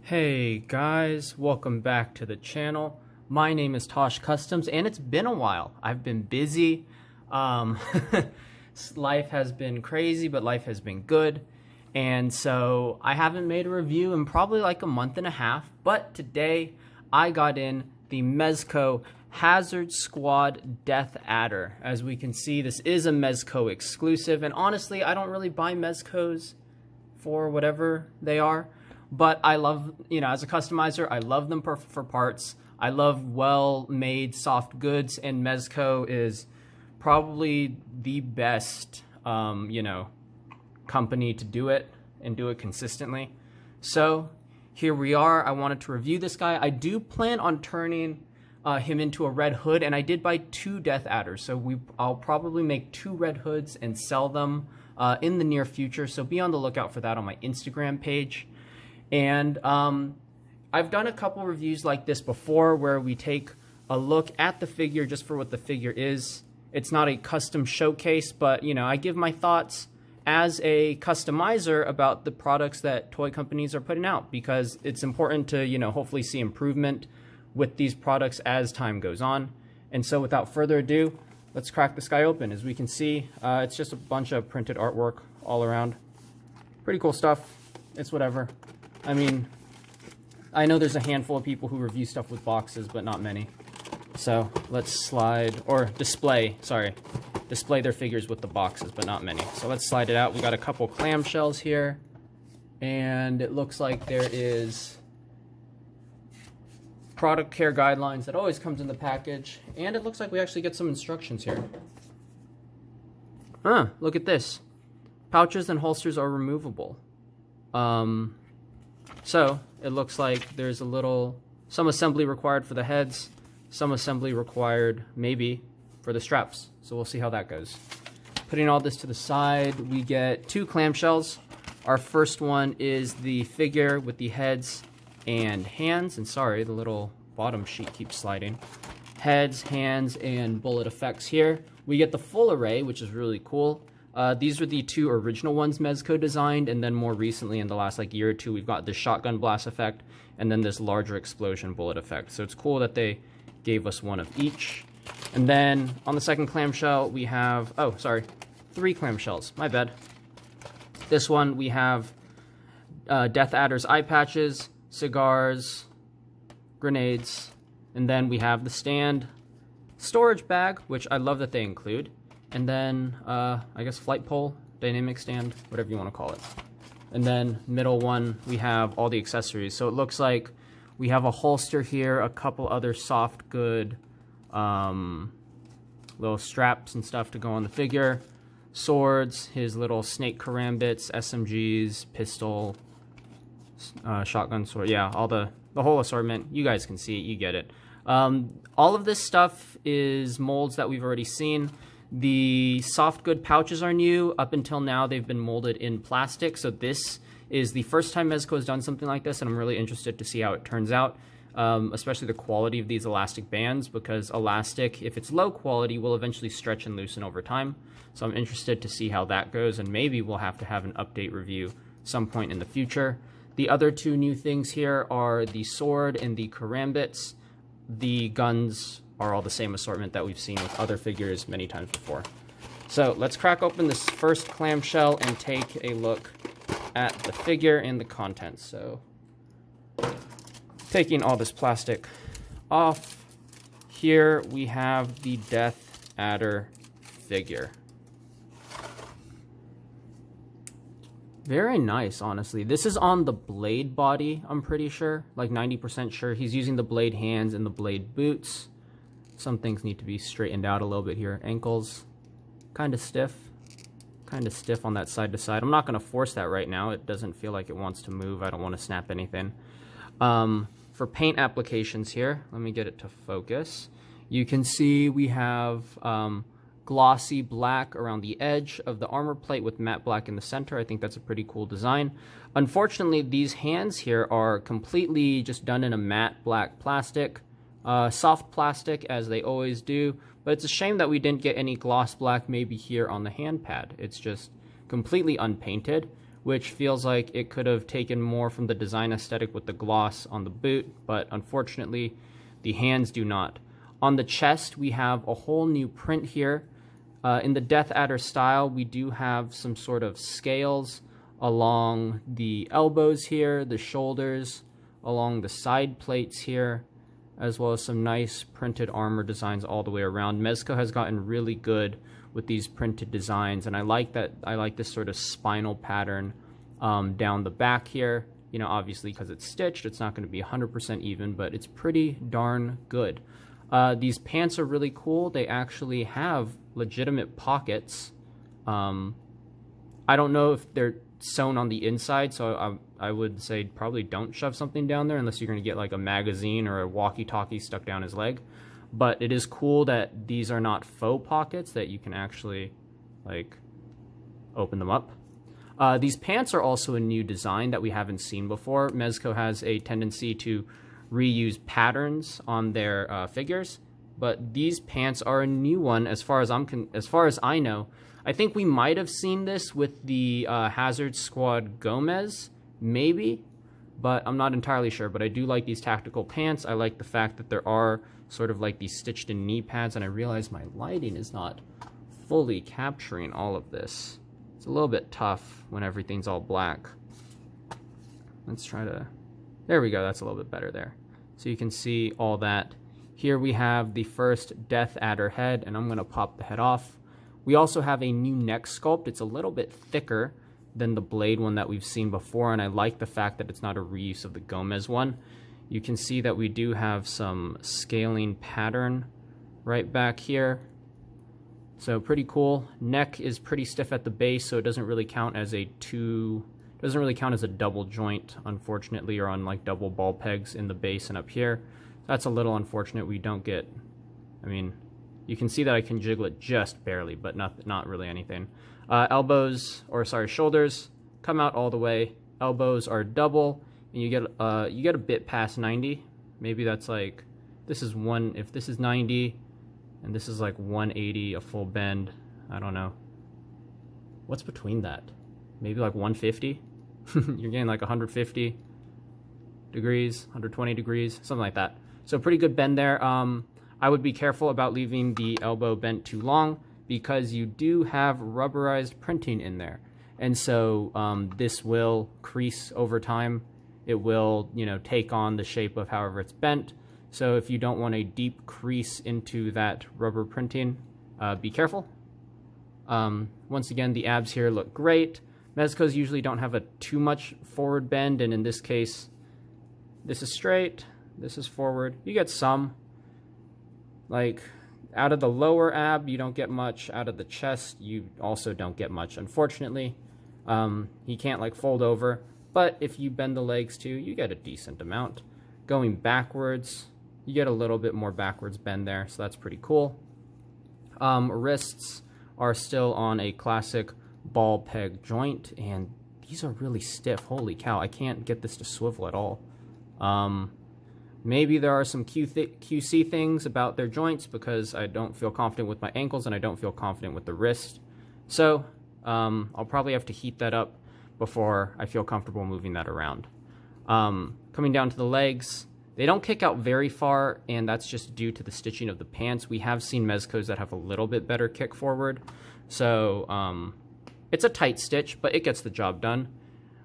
Hey guys, welcome back to the channel. My name is Tosh Customs and it's been a while. I've been busy. Life has been crazy, but life has been good. And so I haven't made a review in probably like a month and a half, but today I got in the Mezco Hazard Squad Death Adder. As we can see, this is a Mezco exclusive, and honestly, I don't really buy Mezcos for whatever they are. But I love, as a customizer, I love them for parts. I love well-made soft goods, and Mezco is probably the best, company to do it and do it consistently. So here we are. I wanted to review this guy. I do plan on turning him into a red hood, and I did buy 2 Death Adders. So I'll probably make 2 red hoods and sell them in the near future. So be on the lookout for that on my Instagram page. And I've done a couple reviews like this before where we take a look at the figure just for what the figure is. It's not a custom showcase, but I give my thoughts as a customizer about the products that toy companies are putting out, because it's important to hopefully see improvement with these products as time goes on. And so without further ado, let's crack this guy open. As we can see, it's just a bunch of printed artwork all around. Pretty cool stuff. It's whatever. I mean, I know there's a handful of people who review stuff with boxes, but not many. So let's display their figures with the boxes, but not many. So let's slide it out. We got a couple clamshells here, and it looks like there is product care guidelines that always comes in the package, and it looks like we actually get some instructions here. Look at this. Pouches and holsters are removable. So it looks like there's some assembly required for the heads, some assembly required maybe for the straps. So we'll see how that goes. Putting all this to the side, we get 2 clamshells. Our first one is the figure with the heads and hands. And sorry, the little bottom sheet keeps sliding. Heads, hands, and bullet effects here. We get the full array, which is really cool. These are the 2 original ones Mezco designed, and then more recently in the last year or 2 we've got the shotgun blast effect and then this larger explosion bullet effect. So it's cool that they gave us one of each. And then on the second clamshell we have 3 clamshells, my bad. This one we have Death Adder's eye patches, cigars, grenades, and then we have the stand storage bag, which I love that they include. And then, I guess flight pole, dynamic stand, whatever you want to call it. And then middle one, we have all the accessories. So it looks like we have a holster here, a couple other soft good little straps and stuff to go on the figure. Swords, his little snake karambits, SMGs, pistol, shotgun sword. Yeah, all the whole assortment. You guys can see it, you get it. All of this stuff is molds that we've already seen. The soft good pouches are new. Up until now, they've been molded in plastic. So this is the first time Mezco has done something like this, and I'm really interested to see how it turns out, especially the quality of these elastic bands, because elastic, if it's low quality, will eventually stretch and loosen over time. So I'm interested to see how that goes, and maybe we'll have to have an update review some point in the future. The other 2 new things here are the sword and the karambits. The guns are all the same assortment that we've seen with other figures many times before. So let's crack open this first clamshell and take a look at the figure and the contents. So taking all this plastic off, here we have the Death Adder figure. Very nice, honestly. This is on the blade body, I'm pretty sure, like 90% sure. He's using the blade hands and the blade boots. Some things need to be straightened out a little bit here. Ankles, kind of stiff on that side to side. I'm not going to force that right now. It doesn't feel like it wants to move. I don't want to snap anything. For paint applications here, let me get it to focus. You can see we have glossy black around the edge of the armor plate with matte black in the center. I think that's a pretty cool design. Unfortunately, these hands here are completely just done in a matte black plastic. Soft plastic, as they always do, but it's a shame that we didn't get any gloss black maybe here on the hand pad. It's just completely unpainted, which feels like it could have taken more from the design aesthetic with the gloss on the boot, but unfortunately the hands do not. On the chest, we have a whole new print here. In the Death Adder style, we do have some sort of scales along the elbows here, the shoulders, along the side plates here, as well as some nice printed armor designs all the way around. Mezco has gotten really good with these printed designs, and I like that. I like this sort of spinal pattern down the back here. You know, obviously because it's stitched, it's not going to be 100% even, but it's pretty darn good. These pants are really cool. They actually have legitimate pockets. I don't know if they're sewn on the inside, so I would say probably don't shove something down there unless you're going to get like a magazine or a walkie-talkie stuck down his leg. But it is cool that these are not faux pockets, that you can actually like open them up. These pants are also a new design that we haven't seen before. Mezco has a tendency to reuse patterns on their figures, but these pants are a new one as far as I know. I think we might have seen this with the Hazard Squad Gomez, maybe, but I'm not entirely sure. But I do like these tactical pants. I like the fact that there are sort of like these stitched in knee pads, and I realize my lighting is not fully capturing all of this. It's a little bit tough when everything's all black. Let's try to... There we go, that's a little bit better there. So you can see all that. Here we have the first Death Adder head, and I'm going to pop the head off. We also have a new neck sculpt. It's a little bit thicker than the blade one that we've seen before, and I like the fact that it's not a reuse of the Gomez one. You can see that we do have some scaling pattern right back here. So pretty cool. Neck is pretty stiff at the base, so it doesn't really count as a double joint, unfortunately, or on like double ball pegs in the base and up here. That's a little unfortunate. We don't get, I mean, you can see that I can jiggle it just barely, but not really anything. Shoulders come out all the way. Elbows are double, and you get a bit past 90. Maybe that's like, this is one, if this is 90, and this is like 180, a full bend. I don't know. What's between that? Maybe like 150? You're getting like 150 degrees, 120 degrees, something like that. So pretty good bend there. I would be careful about leaving the elbow bent too long because you do have rubberized printing in there. And so this will crease over time. It will, you know, take on the shape of however it's bent. So if you don't want a deep crease into that rubber printing, be careful. Once again, the abs here look great. Mezcos usually don't have a too much forward bend, and in this case, this is straight, this is forward. You get some. Like, out of the lower ab, you don't get much. Out of the chest, you also don't get much, unfortunately. He can't, like, fold over, but if you bend the legs too, you get a decent amount. Going backwards, you get a little bit more backwards bend there, so that's pretty cool. Wrists are still on a classic ball peg joint, and these are really stiff. Holy cow, I can't get this to swivel at all. Maybe there are some QC things about their joints because I don't feel confident with my ankles and I don't feel confident with the wrist. So I'll probably have to heat that up before I feel comfortable moving that around. Coming down to the legs, they don't kick out very far, and that's just due to the stitching of the pants. We have seen Mezcos that have a little bit better kick forward. So it's a tight stitch, but it gets the job done.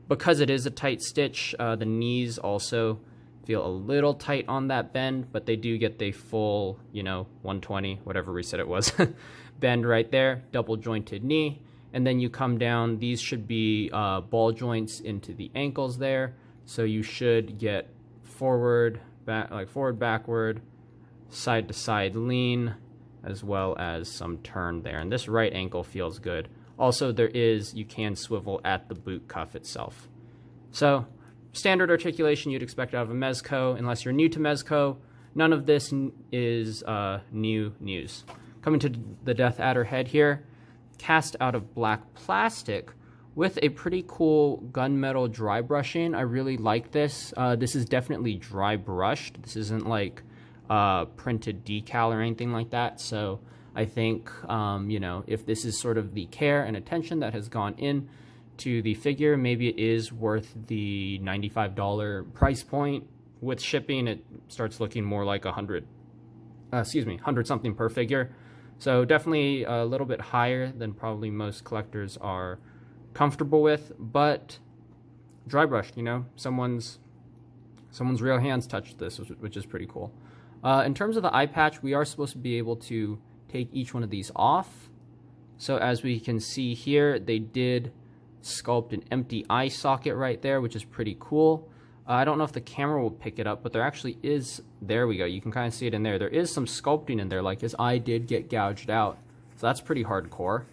Because it is a tight stitch, the knees also feel a little tight on that bend, but they do get the full, you know, 120, whatever we said it was, bend right there, double jointed knee. And then you come down, these should be ball joints into the ankles there. So you should get forward, back, like forward, backward, side to side lean, as well as some turn there. And this right ankle feels good. Also, you can swivel at the boot cuff itself. So, standard articulation you'd expect out of a Mezco. Unless you're new to Mezco, none of this is new news. Coming to the Death Adder head here, cast out of black plastic with a pretty cool gunmetal dry brushing. I really like this. This is definitely dry brushed. This isn't like printed decal or anything like that. So I think, you know, if this is sort of the care and attention that has gone in to the figure. Maybe it is worth the $95 price point. With shipping, it starts looking more like 100 something per figure. So definitely a little bit higher than probably most collectors are comfortable with, but dry brushed, you know, someone's real hands touched this, which is pretty cool. In terms of the eye patch, we are supposed to be able to take each one of these off. So as we can see here, they did sculpt an empty eye socket right there, which is pretty cool. I don't know if the camera will pick it up, but there actually is, there we go, you can kind of see it in there. There is some sculpting in there, like his eye did get gouged out. So that's pretty hardcore.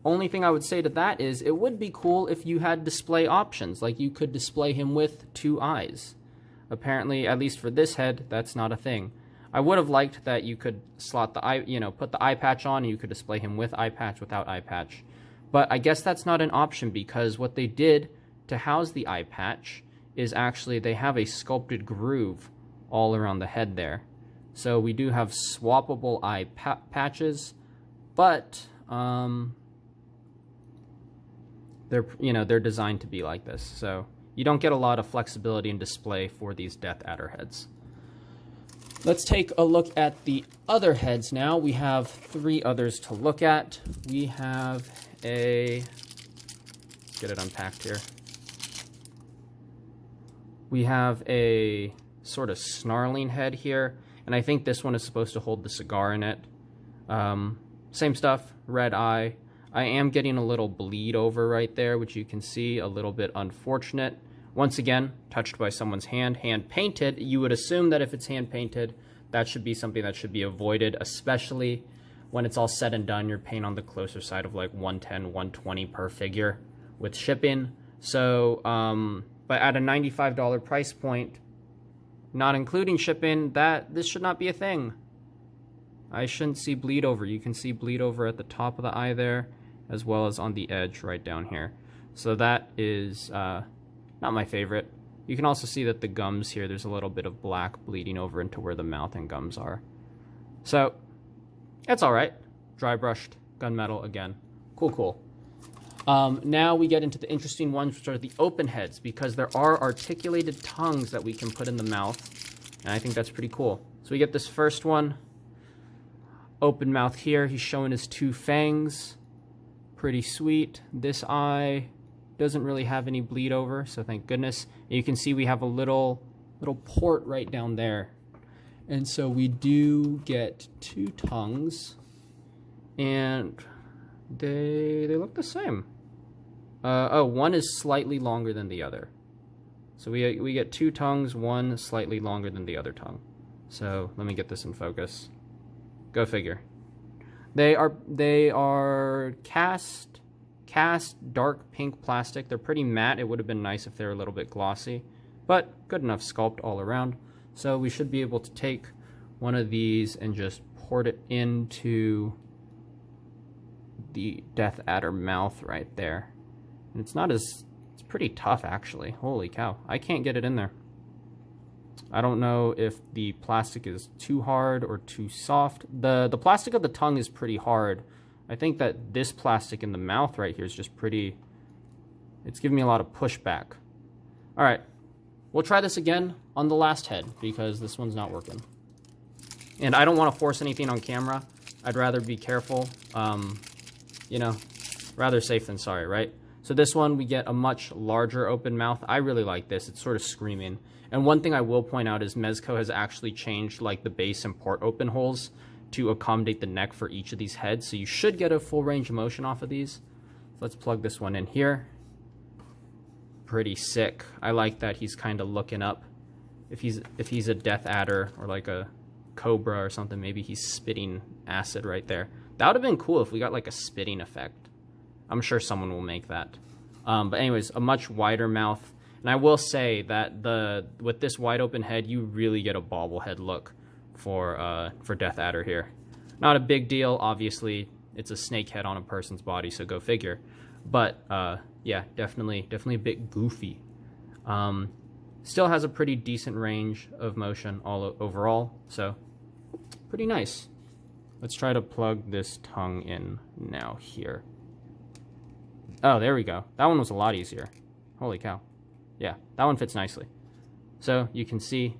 Only thing I would say to that is it would be cool if you had display options, like you could display him with 2 eyes. Apparently, at least for this head, that's not a thing. I would have liked that you could slot the eye, you know, put the eye patch on and you could display him with eye patch, without eye patch. But I guess that's not an option, because what they did to house the eye patch is actually they have a sculpted groove all around the head there. So we do have swappable eye patches, but they're designed to be like this. So you don't get a lot of flexibility in display for these Death Adder heads. Let's take a look at the other heads now. We have 3 others to look at. We have let's get it unpacked here. We have a sort of snarling head here, and I think this one is supposed to hold the cigar in it. Same stuff, red eye. I am getting a little bleed over right there, which you can see, a little bit unfortunate. Once again, touched by someone's hand, hand painted. You would assume that if it's hand painted, that should be something that should be avoided, especially when it's all said and done. You're paying on the closer side of like $110, $120 per figure with shipping. So, but at a $95 price point, not including shipping, this should not be a thing. I shouldn't see bleed over. You can see bleed over at the top of the eye there, as well as on the edge right down here. So that is not my favorite. You can also see that the gums here, there's a little bit of black bleeding over into where the mouth and gums are. So, it's alright. Dry brushed, gunmetal again. Cool. Now we get into the interesting ones, which are the open heads, because there are articulated tongues that we can put in the mouth, and I think that's pretty cool. So we get this first one, open mouth here. He's showing his 2 fangs. Pretty sweet. This eye doesn't really have any bleed over, so thank goodness. And you can see we have a little port right down there. And so we do get 2 tongues, and they look the same. One is slightly longer than the other. So we get 2 tongues, one slightly longer than the other tongue. So let me get this in focus. Go figure. They are cast dark pink plastic. They're pretty matte. It would have been nice if they were a little bit glossy, but good enough sculpt all around. So we should be able to take one of these and just port it into the Death Adder mouth right there. And it's pretty tough actually. Holy cow. I can't get it in there. I don't know if the plastic is too hard or too soft. The plastic of the tongue is pretty hard. I think that this plastic in the mouth right here is just pretty... It's giving me a lot of pushback. Alright. We'll try this again on the last head, because this one's not working. And I don't want to force anything on camera. I'd rather be careful. You know, rather safe than sorry, right? So this one, we get a much larger open mouth. I really like this. It's sort of screaming. And one thing I will point out is Mezco has actually changed like the base and port open holes to accommodate the neck for each of these heads. So you should get a full range of motion off of these. So let's plug this one in here. Pretty sick. I like that he's kind of looking up. If he's a Death Adder or like a Cobra or something, maybe he's spitting acid right there. That would have been cool if we got like a spitting effect. I'm sure someone will make that. But anyways, a much wider mouth. And I will say that with this wide open head, you really get a bobblehead look for Death Adder here. Not a big deal, obviously. It's a snake head on a person's body, so go figure. But yeah, definitely a bit goofy. Still has a pretty decent range of motion overall, so pretty nice. Let's try to plug this tongue in now here. Oh, there we go. That one was a lot easier. Holy cow. Yeah, that one fits nicely. So you can see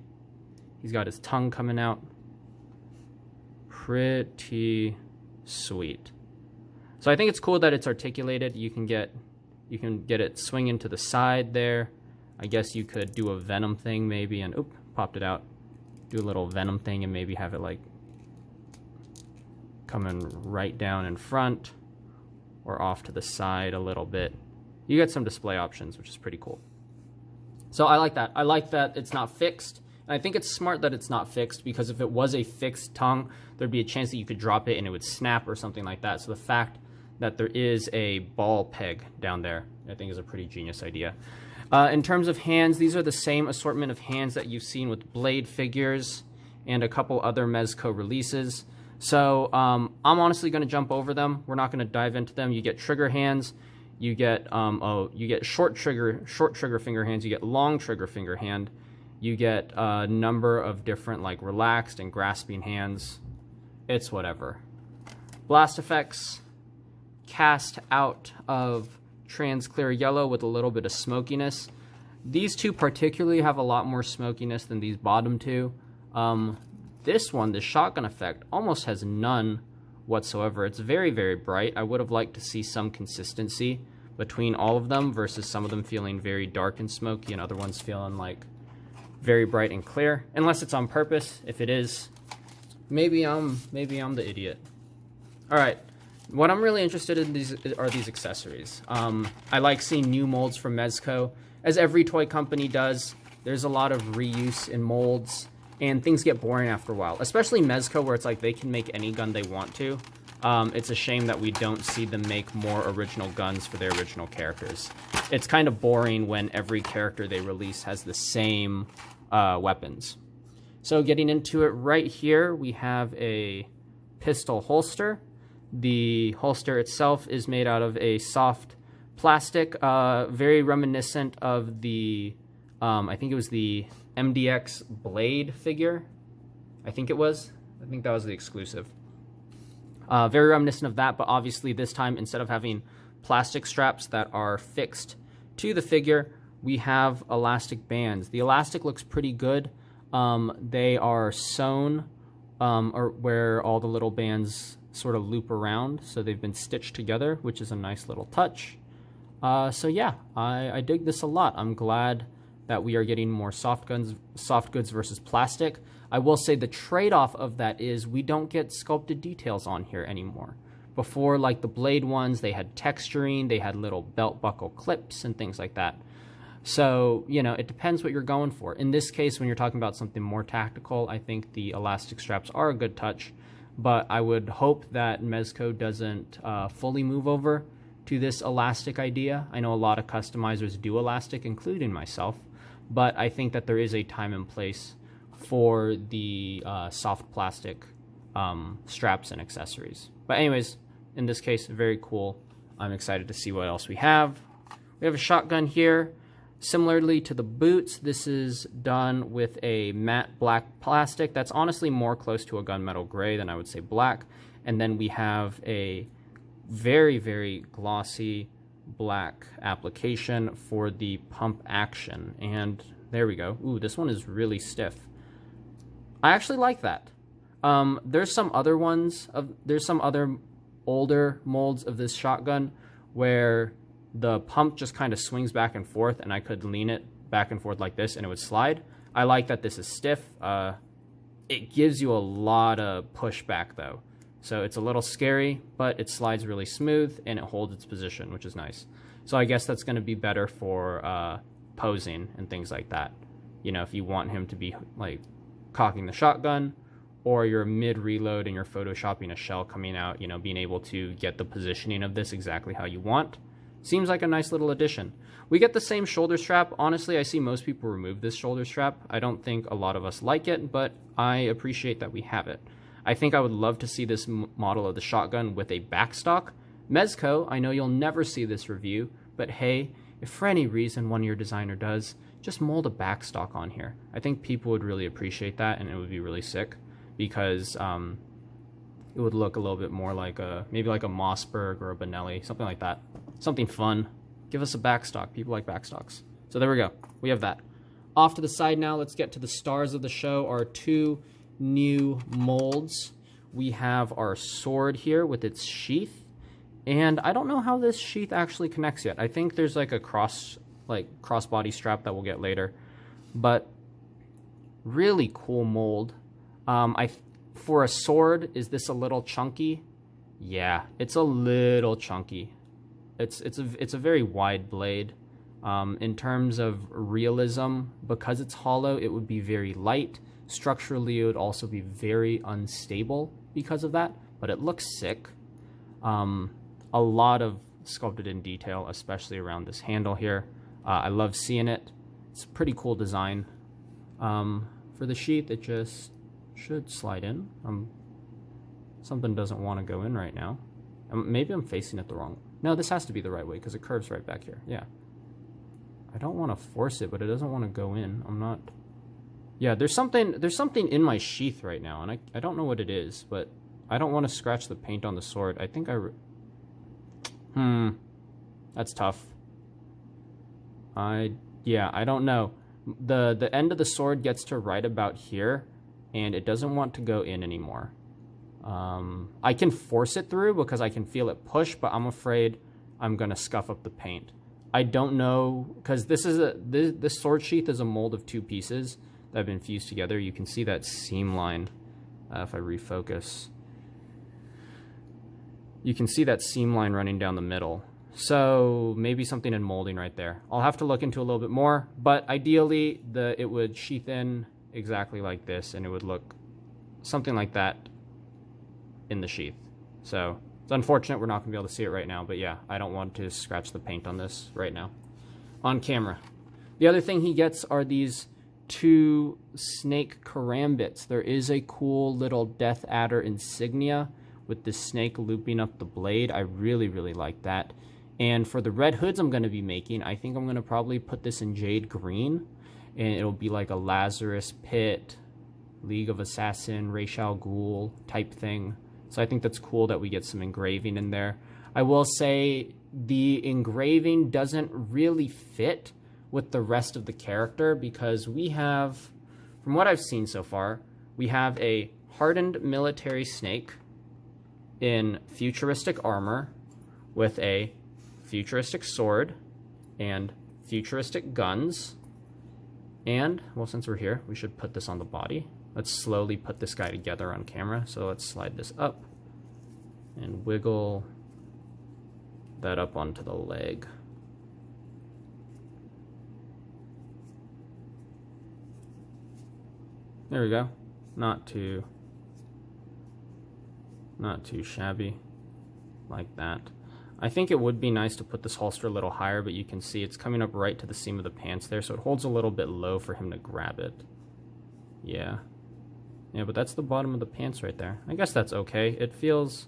he's got his tongue coming out. Pretty sweet. So I think it's cool that it's articulated. You can get it swinging to the side there. I guess you could do a Venom thing maybe, and oop, popped it out. Do a little Venom thing and maybe have it like coming right down in front or off to the side a little bit. You get some display options, which is pretty cool. So I like that. I like that it's not fixed. And I think it's smart that it's not fixed, because if it was a fixed tongue, there'd be a chance that you could drop it and it would snap or something like that. So the fact that there is a ball peg down there, I think is a pretty genius idea. In terms of hands, these are the same assortment of hands that you've seen with Blade figures and a couple other Mezco releases. So I'm honestly going to jump over them. We're not going to dive into them. You get trigger hands. You get short trigger finger hands. You get long trigger finger hand. You get a number of different like relaxed and grasping hands. It's whatever. Blast effects, cast out of trans clear yellow with a little bit of smokiness. These two particularly have a lot more smokiness than these bottom two. This one, the shotgun effect, almost has none whatsoever. It's very, very bright. I would have liked to see some consistency between all of them versus some of them feeling very dark and smoky and other ones feeling like very bright and clear. Unless it's on purpose. If it is, maybe I'm the idiot. All right. What I'm really interested in are these accessories. I like seeing new molds from Mezco. As every toy company does, there's a lot of reuse in molds, and things get boring after a while. Especially Mezco, where it's like they can make any gun they want to. It's a shame that we don't see them make more original guns for their original characters. It's kind of boring when every character they release has the same weapons. So getting into it right here, we have a pistol holster. The holster itself is made out of a soft plastic, very reminiscent of the, I think it was the MDX Blade figure. I think that was the exclusive. Very reminiscent of that, but obviously this time, instead of having plastic straps that are fixed to the figure, we have elastic bands. The elastic looks pretty good. They are sewn, or where all the little bands sort of loop around, so they've been stitched together, which is a nice little touch. So yeah, I dig this a lot. I'm glad that we are getting more soft goods versus plastic. I will say the trade-off of that is we don't get sculpted details on here anymore. Before, like the Blade ones, they had texturing, they had little belt buckle clips and things like that. So, you know, it depends what you're going for. In this case, when you're talking about something more tactical, I think the elastic straps are a good touch. But I would hope that Mezco doesn't fully move over to this elastic idea. I know a lot of customizers do elastic, including myself, but I think that there is a time and place for the soft plastic straps and accessories. But anyways, in this case, very cool. I'm excited to see what else we have. We have a shotgun here. Similarly to the boots, this is done with a matte black plastic. That's honestly more close to a gunmetal gray than I would say black. And then we have a very, very glossy black application for the pump action. And there we go. Ooh, this one is really stiff. I actually like that. There's some other older molds of this shotgun where the pump just kind of swings back and forth, and I could lean it back and forth like this and it would slide. I like that this is stiff. It gives you a lot of pushback though. So it's a little scary, but it slides really smooth and it holds its position, which is nice. So I guess that's going to be better for posing and things like that. You know, if you want him to be like cocking the shotgun, or you're mid-reload and you're photoshopping a shell coming out, you know, being able to get the positioning of this exactly how you want. Seems like a nice little addition. We get the same shoulder strap. Honestly, I see most people remove this shoulder strap. I don't think a lot of us like it, but I appreciate that we have it. I think I would love to see this model of the shotgun with a backstock. Mezco, I know you'll never see this review, but hey, if for any reason one of your designer does, just mold a backstock on here. I think people would really appreciate that, and it would be really sick, because it would look a little bit more like maybe like a Mossberg or a Benelli, something like that. Something fun. Give us a backstock. People like backstocks. So there we go. We have that. Off to the side now, let's get to the stars of the show, our two new molds. We have our sword here with its sheath. And I don't know how this sheath actually connects yet. I think there's like a crossbody strap that we'll get later. But really cool mold. For a sword, is this a little chunky? Yeah, it's a little chunky. It's a very wide blade. In terms of realism, because it's hollow, it would be very light. Structurally, it would also be very unstable because of that, but it looks sick. A lot of sculpted in detail, especially around this handle here. I love seeing it. It's a pretty cool design. For the sheath, it just should slide in. Something doesn't want to go in right now. Maybe I'm facing it the wrong way. No, this has to be the right way because it curves right back here. Yeah. I don't want to force it, but it doesn't want to go in. I'm not... Yeah, there's something in my sheath right now, and I don't know what it is, but I don't want to scratch the paint on the sword. I think that's tough. Yeah, I don't know. The end of the sword gets to right about here, and it doesn't want to go in anymore. I can force it through because I can feel it push, but I'm afraid I'm gonna scuff up the paint. I don't know, because this sword sheath is a mold of two pieces that have been fused together. You can see that seam line if I refocus. You can see that seam line running down the middle. So maybe something in molding right there. I'll have to look into a little bit more, but ideally it would sheath in exactly like this, and it would look something like that in the sheath. So it's unfortunate we're not going to be able to see it right now, but yeah, I don't want to scratch the paint on this right now on camera. The other thing he gets are these two snake karambits. There is a cool little Death Adder insignia with the snake looping up the blade. I really, really like that. And for the red hoods I'm going to be making, I think I'm going to probably put this in jade green, and it'll be like a Lazarus Pit, League of Assassin, Ra's al Ghul type thing. So I think that's cool that we get some engraving in there. I will say the engraving doesn't really fit with the rest of the character because we have, from what I've seen so far, we have a hardened military snake in futuristic armor with a futuristic sword and futuristic guns. And, well, since we're here, we should put this on the body. Let's slowly put this guy together on camera. So let's slide this up and wiggle that up onto the leg. There we go. Not too shabby like that. I think it would be nice to put this holster a little higher, but you can see it's coming up right to the seam of the pants there, so it holds a little bit low for him to grab it. Yeah. Yeah, but that's the bottom of the pants right there. I guess that's okay. It feels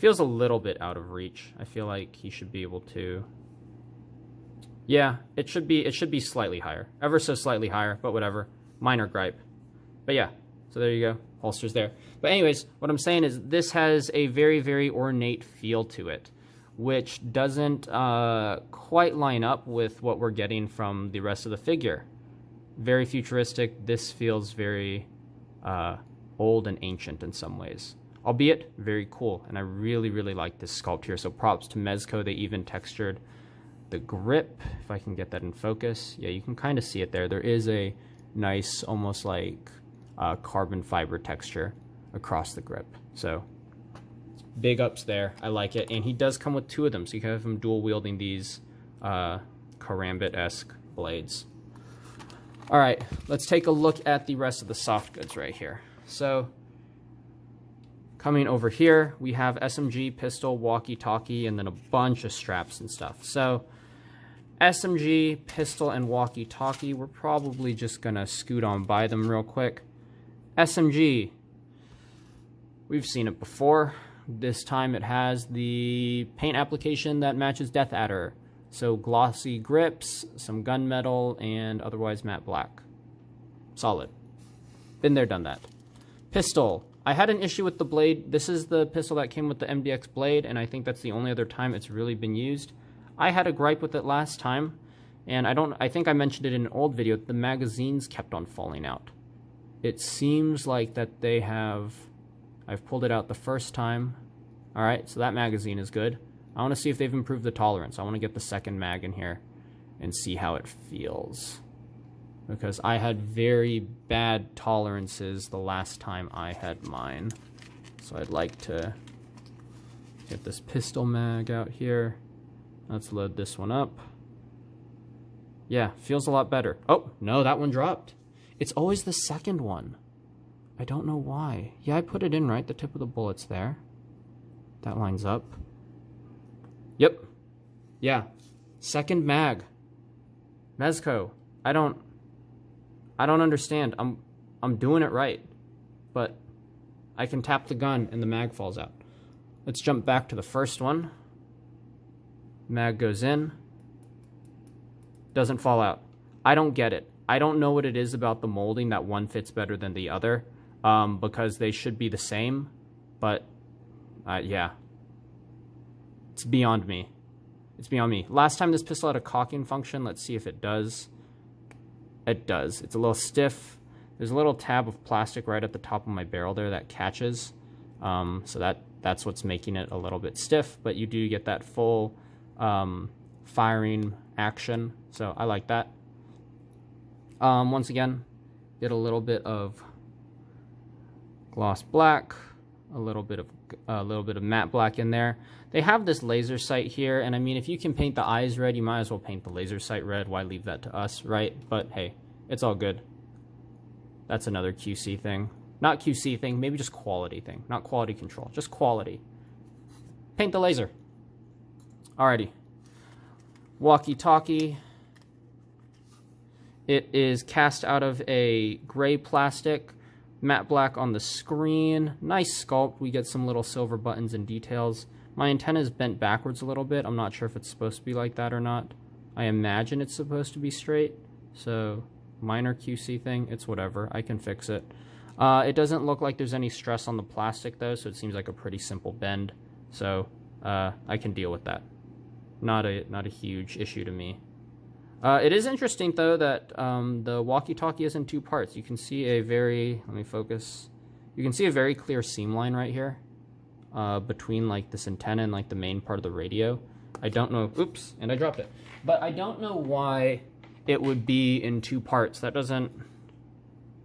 a little bit out of reach. I feel like he should be able to... Yeah, it should be slightly higher. Ever so slightly higher, but whatever. Minor gripe. But yeah, so there you go. Holster's there. But anyways, what I'm saying is this has a very, very ornate feel to it, which doesn't quite line up with what we're getting from the rest of the figure. Very futuristic. This feels very old and ancient in some ways, albeit very cool. And I really, really like this sculpt here. So props to Mezco. They even textured the grip, if I can get that in focus. Yeah, you can kind of see it there. There is a nice, almost like carbon fiber texture across the grip. So big ups there. I like it. And he does come with two of them, so you can have him dual wielding these karambit-esque blades. All right, let's take a look at the rest of the soft goods right here. So coming over here, we have SMG, pistol, walkie-talkie, and then a bunch of straps and stuff. So SMG, pistol, and walkie-talkie, we're probably just gonna scoot on by them real quick. SMG, we've seen it before. This time it has the paint application that matches Death Adder. So glossy grips, some gunmetal, and otherwise matte black. Solid. Been there, done that. Pistol. I had an issue with the blade. This is the pistol that came with the MDX blade, and I think that's the only other time it's really been used. I had a gripe with it last time, and I think I mentioned it in an old video, the magazines kept on falling out. It seems like that they have, I've pulled it out the first time. All right, so that magazine is good. I want to see if they've improved the tolerance. I want to get the second mag in here and see how it feels. Because I had very bad tolerances the last time I had mine. So I'd like to get this pistol mag out here. Let's load this one up. Yeah, feels a lot better. Oh, no, that one dropped. It's always the second one. I don't know why. Yeah, I put it in right. The tip of the bullet's there. That lines up. Yep. Yeah. Second mag. Mezco. I don't understand. I'm doing it right. But I can tap the gun and the mag falls out. Let's jump back to the first one. Mag goes in. Doesn't fall out. I don't get it. I don't know what it is about the molding that one fits better than the other, because they should be the same, but yeah. It's beyond me. It's beyond me. Last time this pistol had a cocking function. Let's see if it does. It does. It's a little stiff. There's a little tab of plastic right at the top of my barrel there that catches. So that's what's making it a little bit stiff, but you do get that full firing action. So I like that. Once again, get a little bit of gloss black, a little bit of matte black in there. They have this laser sight here, and I mean, if you can paint the eyes red, you might as well paint the laser sight red. Why leave that to us, right? But hey, it's all good. That's another QC thing. Not QC thing, maybe just quality thing. Not quality control, just quality. Paint the laser. Alrighty. Walkie-talkie. It is cast out of a gray plastic, matte black on the screen. Nice sculpt. We get some little silver buttons and details. My antenna is bent backwards a little bit. I'm not sure if it's supposed to be like that or not. I imagine it's supposed to be straight. So, minor QC thing. It's whatever. I can fix it. It doesn't look like there's any stress on the plastic though, so it seems like a pretty simple bend. So, I can deal with that. Not a huge issue to me. It is interesting though that the walkie-talkie is in two parts. You can see a very, let me focus. You can see a very clear seam line right here between like this antenna and like the main part of the radio. I don't know, oops, and I dropped it. But I don't know why it would be in two parts. That doesn't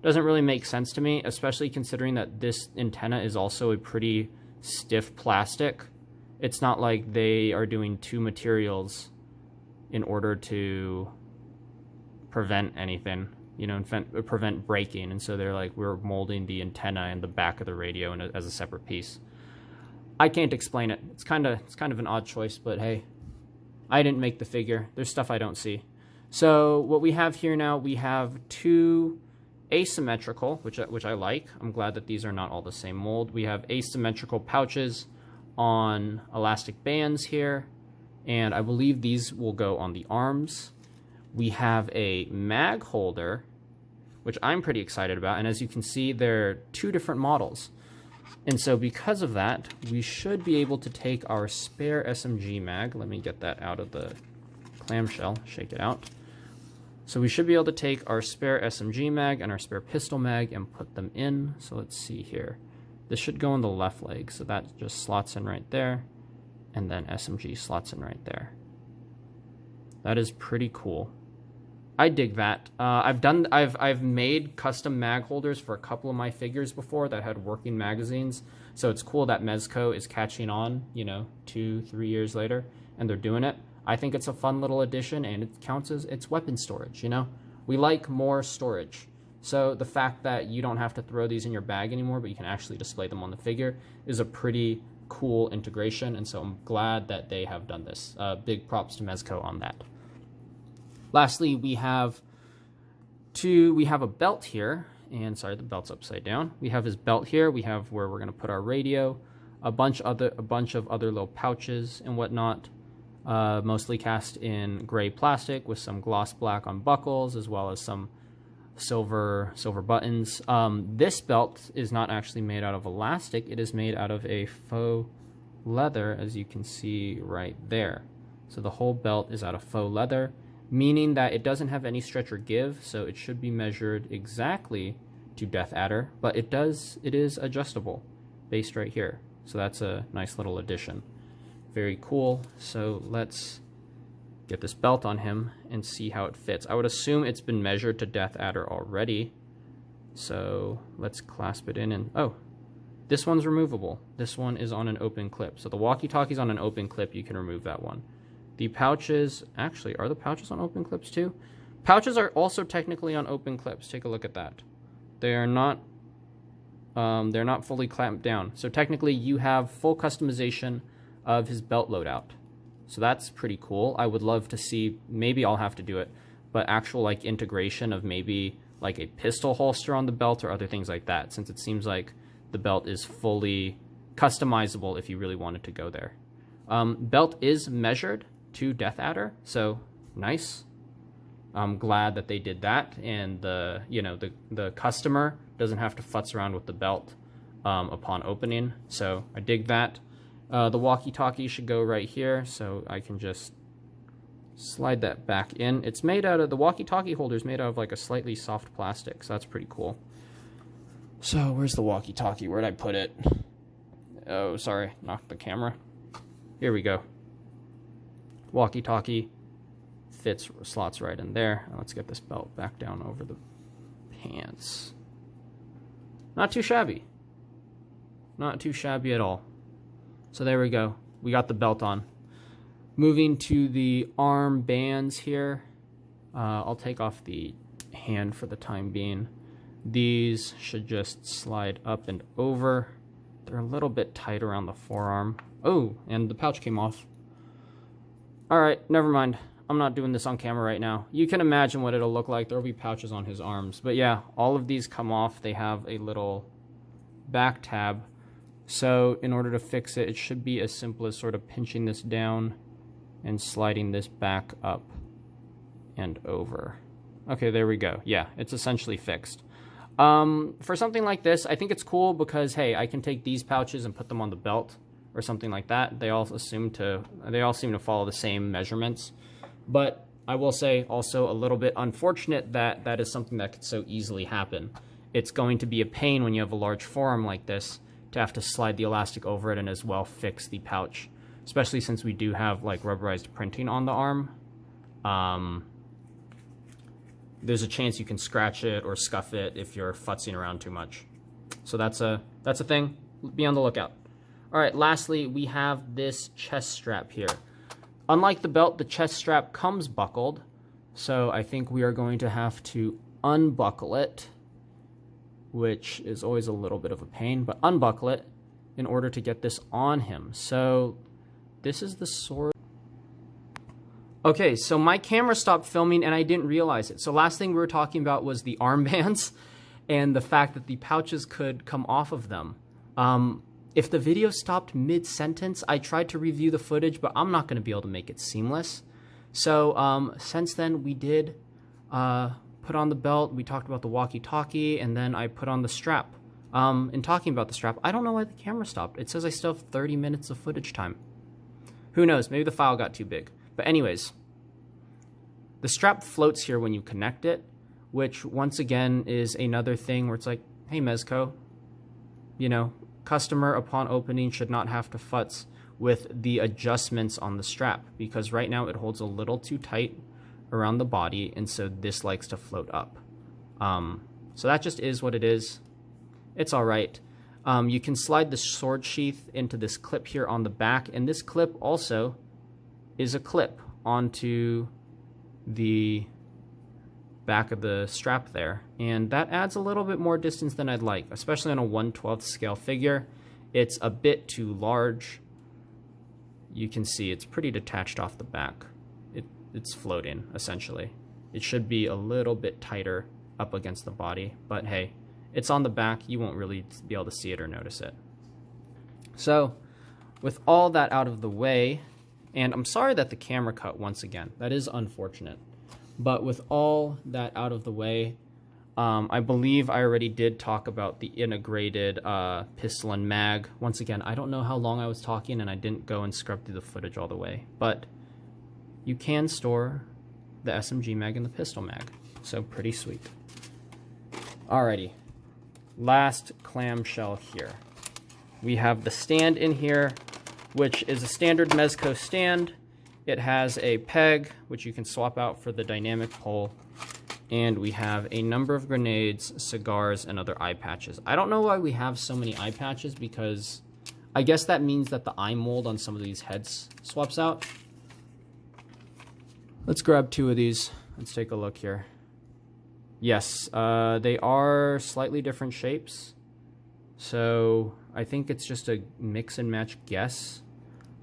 really make sense to me, especially considering that this antenna is also a pretty stiff plastic. It's not like they are doing two materials in order to prevent anything, you know, prevent breaking. And so they're like, we're molding the antenna and the back of the radio as a separate piece. I can't explain it. It's kind of an odd choice, but hey, I didn't make the figure. There's stuff I don't see. So what we have here now, we have two asymmetrical, which I like. I'm glad that these are not all the same mold. We have asymmetrical pouches on elastic bands here, and I believe these will go on the arms. We have a mag holder, which I'm pretty excited about, and as you can see, there are two different models. And so because of that, we should be able to take our spare SMG mag. Let me get that out of the clamshell, shake it out. So we should be able to take our spare SMG mag and our spare pistol mag and put them in. So let's see here. This should go on the left leg, so that just slots in right there, and then SMG slots in right there. That is pretty cool. I dig that. I've made custom mag holders for a couple of my figures before that had working magazines, so it's cool that Mezco is catching on, you know, 2-3 years later, and they're doing it. I think it's a fun little addition, and it counts as it's weapon storage, you know? We like more storage. So the fact that you don't have to throw these in your bag anymore, but you can actually display them on the figure is a pretty cool integration, and so I'm glad that they have done this. Big props to Mezco on that. Lastly, we have a belt here, and sorry, the belt's upside down. We have his belt here. We have where we're going to put our radio, a bunch of other little pouches and whatnot. Mostly cast in gray plastic with some gloss black on buckles, as well as some silver buttons. This belt is not actually made out of elastic. It is made out of a faux leather, as you can see right there. So the whole belt is out of faux leather, meaning that it doesn't have any stretch or give, so it should be measured exactly to Death Adder, but it is adjustable based right here. So that's a nice little addition. Very cool. So let's get this belt on him and see how it fits. I would assume it's been measured to Death Adder already. So let's clasp it in and, oh, this one's removable. This one is on an open clip. So the walkie-talkie's on an open clip, you can remove that one. The pouches, actually, are the pouches on open clips too? Pouches are also technically on open clips. Take a look at that. They're not fully clamped down. So technically you have full customization of his belt loadout. So that's pretty cool. I would love to see, maybe I'll have to do it, but actual like integration of maybe like a pistol holster on the belt or other things like that, since it seems like the belt is fully customizable if you really wanted to go there. Belt is measured to Death Adder, so nice. I'm glad that they did that, and the customer doesn't have to futz around with the belt upon opening, so I dig that. The walkie-talkie should go right here, so I can just slide that back in. It's made out of, the walkie-talkie holder is made out of like a slightly soft plastic, so that's pretty cool. So where's the walkie-talkie? Where'd I put it? Oh, sorry, knocked the camera. Here we go. Walkie-talkie fits, slots right in there. Let's get this belt back down over the pants. Not too shabby. Not too shabby at all. So there we go. We got the belt on. Moving to the arm bands here. I'll take off the hand for the time being. These should just slide up and over. They're a little bit tight around the forearm. Oh, and the pouch came off. Alright, never mind. I'm not doing this on camera right now. You can imagine what it'll look like. There'll be pouches on his arms. But yeah, all of these come off. They have a little back tab. So in order to fix it, it should be as simple as sort of pinching this down and sliding this back up and over. Okay, there we go. Yeah, it's essentially fixed. For something like this, I think it's cool because, hey, I can take these pouches and put them on the belt or something like that. They all seem to follow the same measurements. But I will say also a little bit unfortunate that that is something that could so easily happen. It's going to be a pain when you have a large forearm like this to have to slide the elastic over it and as well fix the pouch, especially since we do have like rubberized printing on the arm. There's a chance you can scratch it or scuff it if you're futzing around too much. So that's a thing. Be on the lookout. All right, lastly, we have this chest strap here. Unlike the belt, the chest strap comes buckled, so I think we are going to have to unbuckle it, which is always a little bit of a pain, but unbuckle it in order to get this on him. So this is the sword. Okay, so my camera stopped filming and I didn't realize it. So last thing we were talking about was the armbands and the fact that the pouches could come off of them. If the video stopped mid-sentence, I tried to review the footage, but I'm not going to be able to make it seamless. So since then, we did put on the belt. We talked about the walkie-talkie, and then I put on the strap. In talking about the strap, I don't know why the camera stopped. It says I still have 30 minutes of footage time. Who knows? Maybe the file got too big. But anyways, the strap floats here when you connect it, which once again is another thing where it's like, hey, Mezco, you know, customer upon opening should not have to futz with the adjustments on the strap because right now it holds a little too tight around the body, and so this likes to float up. So that just is what it is. It's all right. You can slide the sword sheath into this clip here on the back, and this clip also is a clip onto the back of the strap there, and that adds a little bit more distance than I'd like, especially on a 1/12 scale figure. It's a bit too large. You can see it's pretty detached off the back. It's floating, essentially. It should be a little bit tighter up against the body, but hey, it's on the back. You won't really be able to see it or notice it. So with all that out of the way, and I'm sorry that the camera cut once again. That is unfortunate. But with all that out of the way, I believe I already did talk about the integrated pistol and mag. Once again, I don't know how long I was talking and I didn't go and scrub through the footage all the way. But you can store the SMG mag and the pistol mag. So pretty sweet. Alrighty, last clamshell here. We have the stand in here, which is a standard Mezco stand. It has a peg, which you can swap out for the dynamic pole. And we have a number of grenades, cigars, and other eye patches. I don't know why we have so many eye patches, because I guess that means that the eye mold on some of these heads swaps out. Let's grab 2 of these. Let's take a look here. Yes, they are slightly different shapes. So I think it's just a mix and match guess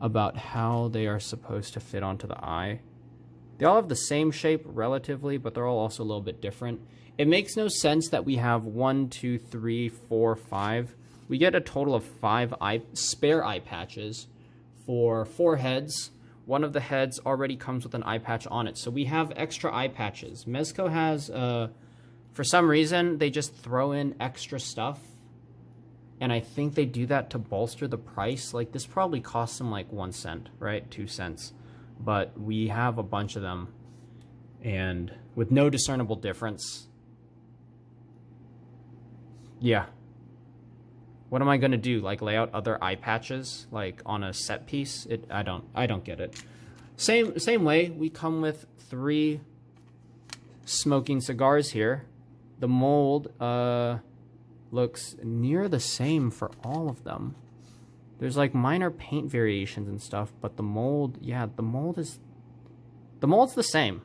about how they are supposed to fit onto the eye. They all have the same shape relatively, but they're all also a little bit different. It makes no sense that we have 1, 2, 3, 4, 5. We get a total of 5 spare eye patches for 4 heads. One of the heads already comes with an eye patch on it. So we have extra eye patches. Mezco has, for some reason, they just throw in extra stuff. And I think they do that to bolster the price. Like, this probably costs them like 1 cent, right? 2 cents. But we have a bunch of them. And with no discernible difference. Yeah. What am I gonna do? Like, lay out other eye patches like on a set piece? I don't get it. Same way, we come with 3 smoking cigars here. The mold looks near the same for all of them. There's like minor paint variations and stuff, but the mold, yeah, the mold's the same.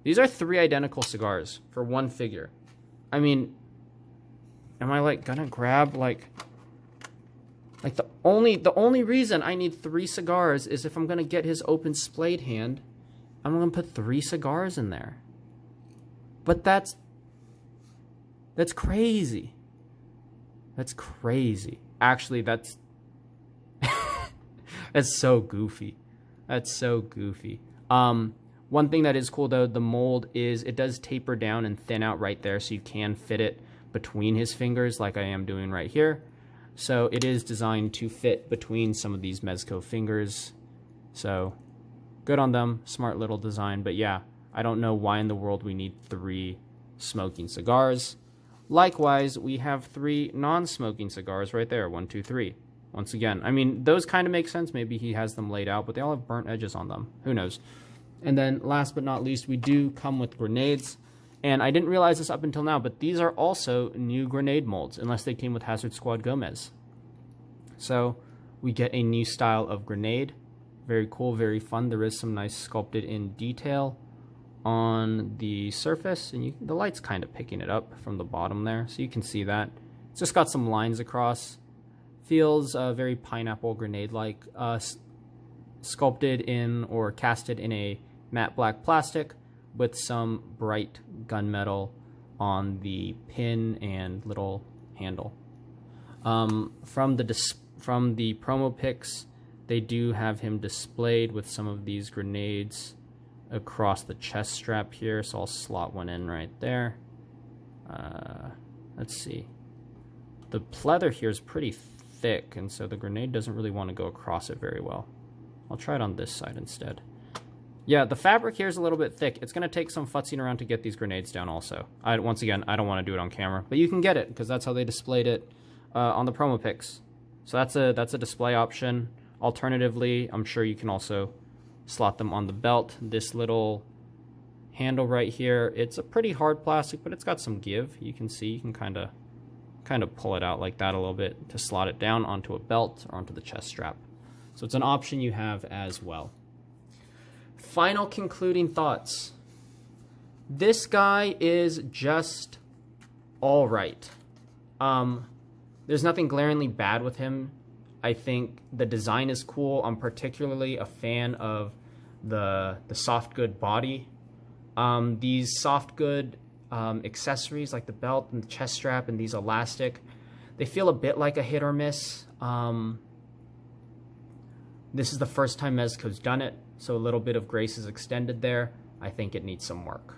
These are 3 identical cigars for 1 figure. I mean, am I like gonna grab like the only reason I need 3 cigars is if I'm gonna get his open splayed hand, I'm gonna put 3 cigars in there. But that's crazy. That's crazy. Actually, that's that's so goofy. That's so goofy. One thing that is cool though, the mold is it does taper down and thin out right there, so you can fit it between his fingers like I am doing right here. So it is designed to fit between some of these Mezco fingers. So good on them, smart little design. But yeah, I don't know why in the world we need 3 smoking cigars. Likewise, we have 3 non-smoking cigars right there. 1, 2, 3. Once again, I mean, those kind of make sense. Maybe he has them laid out, but they all have burnt edges on them. Who knows? And then last but not least, we do come with grenades. And I didn't realize this up until now, but these are also new grenade molds, unless they came with Hazard Squad Gomez. So we get a new style of grenade. Very cool, very fun. There is some nice sculpted in detail on the surface, and the light's kind of picking it up from the bottom there, so you can see that. It's just got some lines across. Feels very pineapple grenade-like. Sculpted in or casted in a matte black plastic with some bright gunmetal on the pin and little handle. From the promo pics, they do have him displayed with some of these grenades across the chest strap here, so I'll slot one in right there. Let's see. The pleather here is pretty thick, and so the grenade doesn't really want to go across it very well. I'll try it on this side instead. Yeah, the fabric here is a little bit thick. It's going to take some futzing around to get these grenades down also. Once again, I don't want to do it on camera, but you can get it because that's how they displayed it on the promo pics. So that's a display option. Alternatively, I'm sure you can also slot them on the belt. This little handle right here, it's a pretty hard plastic, but it's got some give. You can see, you can kind of pull it out like that a little bit to slot it down onto a belt or onto the chest strap. So it's an option you have as well. Final concluding thoughts. This guy is just all right. There's nothing glaringly bad with him. I think the design is cool. I'm particularly a fan of the soft good body. These soft good accessories like the belt and the chest strap and these elastic, they feel a bit like a hit or miss. This is the first time Mezco's done it, so a little bit of grace is extended there. I think it needs some work.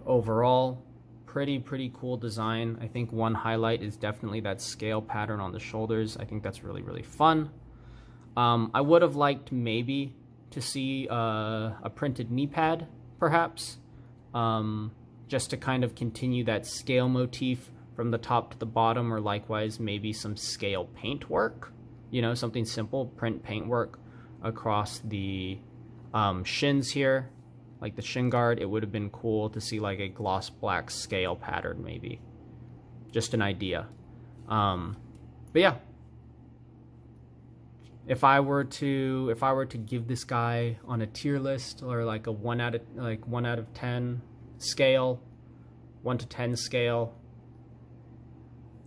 Overall, pretty cool design. I think one highlight is definitely that scale pattern on the shoulders. I think that's really fun. I would have liked maybe to see a printed knee pad, perhaps, just to kind of continue that scale motif from the top to the bottom, or likewise maybe some scale paint work, you know, something simple, print paint work across the shins here, like the shin guard. It would have been cool to see like a gloss black scale pattern, maybe. Just an idea. But yeah, if I were to give this guy on a tier list, or like a 1 out of 10 scale, 1 to 10 scale,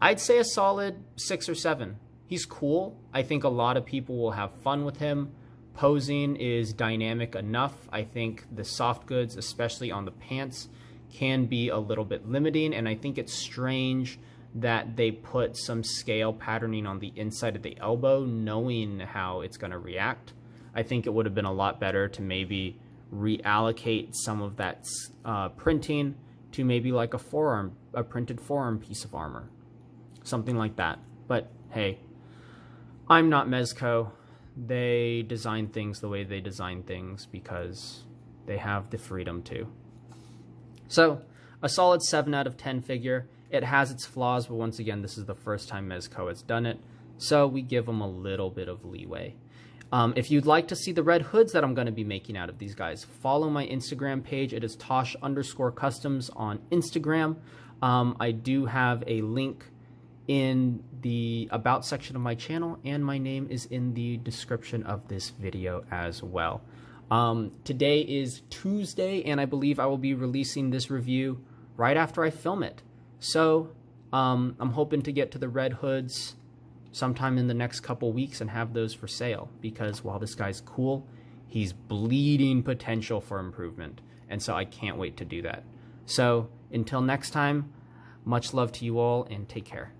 I'd say a solid 6 or 7. He's cool. I think a lot of people will have fun with him. Posing is dynamic enough. I think the soft goods, especially on the pants, can be a little bit limiting, and I think it's strange that they put some scale patterning on the inside of the elbow, knowing how it's going to react. I think it would have been a lot better to maybe reallocate some of that printing to maybe like a printed forearm piece of armor, something like that. But hey, I'm not Mezco. They design things the way they design things because they have the freedom to. So a solid 7 out of 10 figure. It has its flaws, but once again, this is the first time Mezco has done it, so we give them a little bit of leeway. If you'd like to see the red hoods that I'm going to be making out of these guys, follow my Instagram page. It is Tosh_Customs on Instagram. I do have a link in the About section of my channel, and my name is in the description of this video as well. Today is Tuesday, and I believe I will be releasing this review right after I film it. So I'm hoping to get to the red hoods sometime in the next couple weeks and have those for sale, because while this guy's cool, he's bleeding potential for improvement, and so I can't wait to do that. So until next time, much love to you all, and take care.